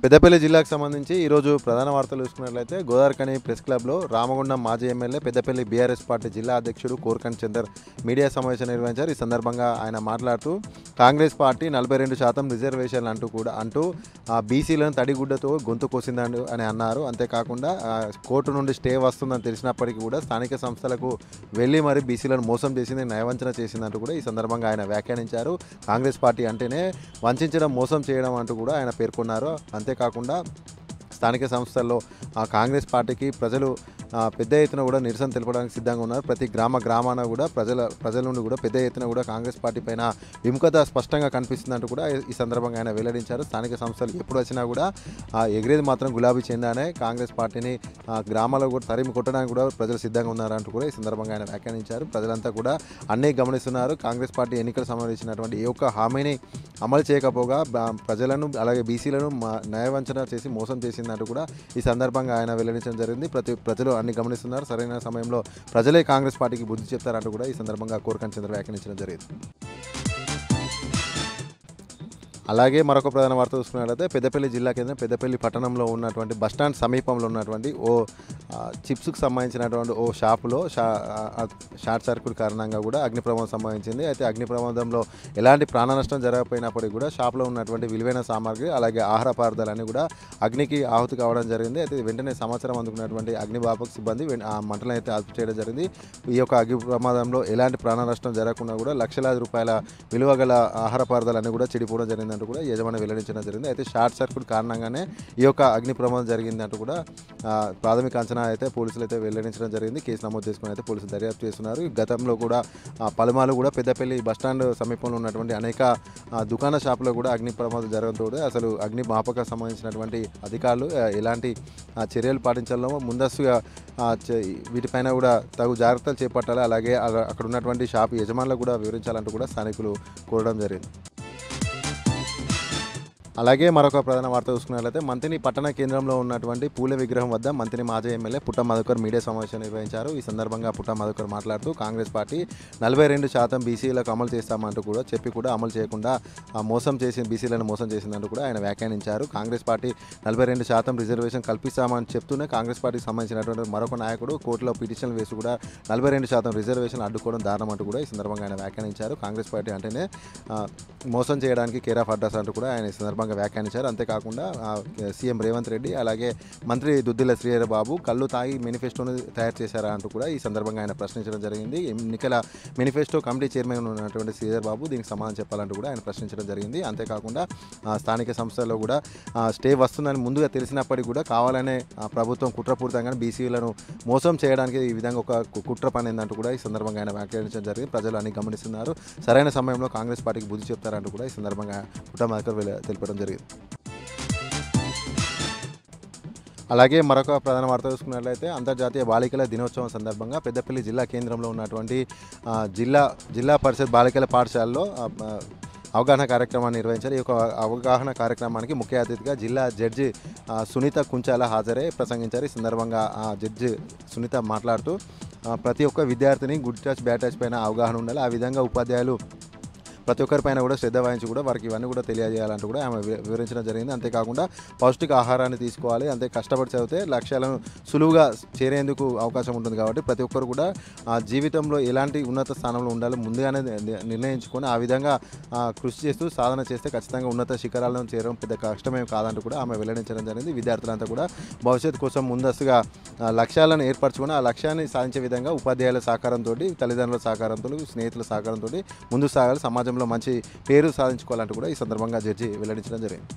పెద్దపల్లి జిల్లాకు సంబంధించి ఈరోజు ప్రధాన వార్తలు చూసుకున్నట్లయితే గోదావరిఖని ప్రెస్ క్లబ్లో రామగుండం మాజీ ఎమ్మెల్యే పెద్దపల్లి బీఆర్ఎస్ పార్టీ జిల్లా అధ్యక్షుడు కోరకంటి చందర్ మీడియా సమావేశం నిర్వహించారు. ఈ సందర్భంగా ఆయన మాట్లాడుతూ కాంగ్రెస్ పార్టీ 42% రిజర్వేషన్లు అంటూ బీసీలను తడిగుడ్డతో గొంతు కోసిందని అని అన్నారు. అంతేకాకుండా కోర్టు నుండి స్టే వస్తుందని తెలిసినప్పటికీ కూడా స్థానిక సంస్థలకు వెళ్ళి మరి బీసీలను మోసం చేసింది, నయవంచన చేసిందంటూ కూడా ఈ సందర్భంగా ఆయన వ్యాఖ్యానించారు. కాంగ్రెస్ పార్టీ అంటేనే వంచడం, మోసం చేయడం అంటూ కూడా ఆయన పేర్కొన్నారు. అంతేకాకుండా స్థానిక సంస్థల్లో కాంగ్రెస్ పార్టీకి ప్రజలు పెద్ద ఎత్తున కూడా నిరసన తెలపడానికి సిద్ధంగా ఉన్నారు. ప్రతి గ్రామాన కూడా ప్రజల నుండి కూడా పెద్ద ఎత్తున కూడా కాంగ్రెస్ పార్టీ పైన విముఖత స్పష్టంగా కనిపిస్తుందంటూ కూడా ఈ సందర్భంగా ఆయన వెల్లడించారు. స్థానిక సంస్థలు ఎప్పుడు వచ్చినా కూడా ఎగిరేది మాత్రం గులాబీ చెందానే కాంగ్రెస్ పార్టీని గ్రామాల్లో కూడా తరిమి కొట్టడానికి కూడా ప్రజలు సిద్ధంగా ఉన్నారంటూ కూడా ఈ సందర్భంగా ఆయన వ్యాఖ్యానించారు. ప్రజలంతా కూడా అన్నీ గమనిస్తున్నారు. కాంగ్రెస్ పార్టీ ఎన్నికలు సంబంధించినటువంటి ఏ ఒక్క హామీని అమలు చేయకపోగా ప్రజలను అలాగే బీసీలను నయవంచన చేసి మోసం చేసిందంటూ కూడా ఈ సందర్భంగా ఆయన వెల్లడించడం జరిగింది. ప్రజలు అన్ని గమనిస్తున్నారు. సరైన సమయంలో ప్రజలే కాంగ్రెస్ పార్టీకి బుద్ధి చెప్తారంటూ కూడా ఈ సందర్భంగా కోరకంటి చంద్ర వ్యాఖ్యానించడం జరిగింది. అలాగే మరొక ప్రధాన వార్త చూసుకున్నట్లయితే పెద్దపల్లి జిల్లా కేంద్రం పెద్దపల్లి పట్టణంలో ఉన్నటువంటి బస్టాండ్ సమీపంలో ఉన్నటువంటి ఓ చిప్స్కి సంబంధించినటువంటి ఓ షాపులో షార్ట్ సర్క్యూట్ కారణంగా కూడా అగ్ని ప్రమాదం సంభవించింది. అయితే అగ్ని ప్రమాదంలో ఎలాంటి ప్రాణ నష్టం జరగకపోయినప్పటికీ కూడా షాప్లో ఉన్నటువంటి విలువైన సామాగ్రి అలాగే ఆహార పదార్థాలన్నీ కూడా అగ్నికి ఆహుతి కావడం జరిగింది. అయితే వెంటనే సమాచారం అందుకున్నటువంటి అగ్నిమాపక సిబ్బంది ఆ మంటలను అయితే అదుపు చేయడం జరిగింది. ఈ యొక్క అగ్ని ప్రమాదంలో ఎలాంటి ప్రాణ నష్టం జరగకుండా కూడా లక్షలాది రూపాయల విలువ గల ఆహార పదార్థాలన్నీ కూడా చెడిపోవడం జరిగింది అంటూ కూడా యజమాని వెల్లడించడం జరిగింది. అయితే షార్ట్ సర్క్యూట్ కారణంగానే ఈ యొక్క అగ్ని ప్రమాదం జరిగిందంటూ కూడా ప్రాథమిక అంచనా అయితే పోలీసులు అయితే వెల్లడించడం జరిగింది. కేసు నమోదు చేసుకుని అయితే పోలీసులు దర్యాప్తు చేస్తున్నారు. గతంలో కూడా పలుమార్లు కూడా పెద్దపల్లి బస్టాండ్ సమీపంలో ఉన్నటువంటి అనేక దుకాణ షాపులో కూడా అగ్ని ప్రమాదం జరగడంతో అసలు అగ్ని మాపక సంబంధించినటువంటి అధికారులు ఎలాంటి చర్యలు పాటించాలో ముందస్తుగా వీటిపైన కూడా తగు జాగ్రత్తలు చేపట్టాలి. అలాగే అక్కడ ఉన్నటువంటి షాపు యజమానులకు కూడా వివరించాలంటూ కూడా స్థానికులు కోరడం జరిగింది. అలాగే మరొక ప్రధాన వార్త చూసుకున్నట్లయితే మంతిని పట్టణ కేంద్రంలో ఉన్నటువంటి పూల విగ్రహం వద్ద మంతిని మాజీ ఎమ్మెల్యే పుట్ట మధుకర్ మీడియా సమావేశం నిర్వహించారు. ఈ సందర్భంగా పుట్ట మధుకర్ మాట్లాడుతూ కాంగ్రెస్ పార్టీ 42% బీసీలకు అమలు చేస్తామంటూ కూడా చెప్పి కూడా అమలు చేయకుండా బీసీలను మోసం చేసిందంటూ కూడా ఆయన వ్యాఖ్యానించారు. కాంగ్రెస్ పార్టీ 42% రిజర్వేషన్ కల్పిస్తామని చెప్తూనే కాంగ్రెస్ పార్టీకి సంబంధించినటువంటి మరొక నాయకుడు కోర్టులో పిటిషన్లు వేసి కూడా 42% రిజర్వేషన్ అడ్డుకోవడం దారుణం అంటూ కూడా ఈ సందర్భంగా ఆయన వ్యాఖ్యానించారు. కాంగ్రెస్ పార్టీ అంటేనే మోసం చేయడానికి కేర్ ఆఫ్ అడ్రస్ అంటూ కూడా ఆయన ఈ సందర్భంగా వ్యాఖ్యానించారు. అంతేకాకుండా సీఎం రేవంత్ రెడ్డి అలాగే మంత్రి దుద్దిల శ్రీహరి బాబు కళ్ళు తాగి మేనిఫెస్టోను తయారు చేశారా అంటూ కూడా ఈ సందర్భంగా ఆయన ప్రశ్నించడం జరిగింది. ఎన్నికల మేనిఫెస్టో కమిటీ చైర్మన్ ఉన్నటువంటి శ్రీహరి బాబు దీనికి సమాధానం చెప్పాలంటూ కూడా ఆయన ప్రశ్నించడం జరిగింది. అంతేకాకుండా స్థానిక సంస్థల్లో కూడా స్టే వస్తుందని ముందుగా తెలిసినప్పటికీ కూడా కావాలనే ప్రభుత్వం కుట్రపూరితంగా బీసీలను మోసం చేయడానికి ఈ విధంగా ఒక కుట్ర పనిందంటూ కూడా ఈ సందర్భంగా ఆయన వ్యాఖ్యానించడం జరిగింది. ప్రజలు అన్ని గమనిస్తున్నారు. సరైన సమయంలో కాంగ్రెస్ పార్టీకి బుద్ధి చెప్తారంటూ కూడా ఈ సందర్భంగా పుట్ట మధుకర్ తెలిపడం జరిగింది. అలాగే మరొక ప్రధాన వార్త చూసుకున్నట్లయితే అంతర్జాతీయ బాలికల దినోత్సవం సందర్భంగా పెద్దపల్లి జిల్లా కేంద్రంలో ఉన్నటువంటి జిల్లా పరిషత్ బాలికల పాఠశాలలో అవగాహన కార్యక్రమాన్ని నిర్వహించారు. ఈ యొక్క అవగాహన కార్యక్రమానికి ముఖ్య అతిథిగా జిల్లా జడ్జి సునీత కుంచాల హాజరై ప్రసంగించారు. ఈ సందర్భంగా జడ్జి సునీత మాట్లాడుతూ ప్రతి ఒక్క విద్యార్థిని గుడ్ టచ్ బ్యాడ్ టచ్ పైన అవగాహన ఉండాలి. ఆ విధంగా ఉపాధ్యాయులు ప్రతి ఒక్కరిపైన కూడా శ్రద్ధ వహించి కూడా వారికి ఇవన్నీ కూడా తెలియజేయాలంటూ కూడా ఆమె వివరించడం జరిగింది. అంతేకాకుండా పౌష్టిక ఆహారాన్ని తీసుకోవాలి. అంతే కష్టపడి చదివితే లక్ష్యాలను సులువుగా చేరేందుకు అవకాశం ఉంటుంది. కాబట్టి ప్రతి ఒక్కరు కూడా జీవితంలో ఎలాంటి ఉన్నత స్థానంలో ఉండాలో ముందుగానే నిర్ణయించుకొని ఆ విధంగా కృషి చేస్తూ సాధన చేస్తే ఖచ్చితంగా ఉన్నత శిఖరాలను చేరడం పెద్ద కష్టమేం కాదంటూ కూడా ఆమె వెల్లడించడం జరిగింది. విద్యార్థులంతా కూడా భవిష్యత్తు కోసం ముందస్తుగా లక్ష్యాలను ఏర్పరచుకొని ఆ లక్ష్యాన్ని సాధించే విధంగా ఉపాధ్యాయుల సహకారంతో, తల్లిదండ్రుల సహకారంతో, స్నేహితుల సహకారంతో ముందు సాగాలి. సమాజంలో మంచి పేరు సాధించుకోవాలంటూ కూడా ఈ సందర్భంగా జడ్జి వెల్లడించడం జరిగింది.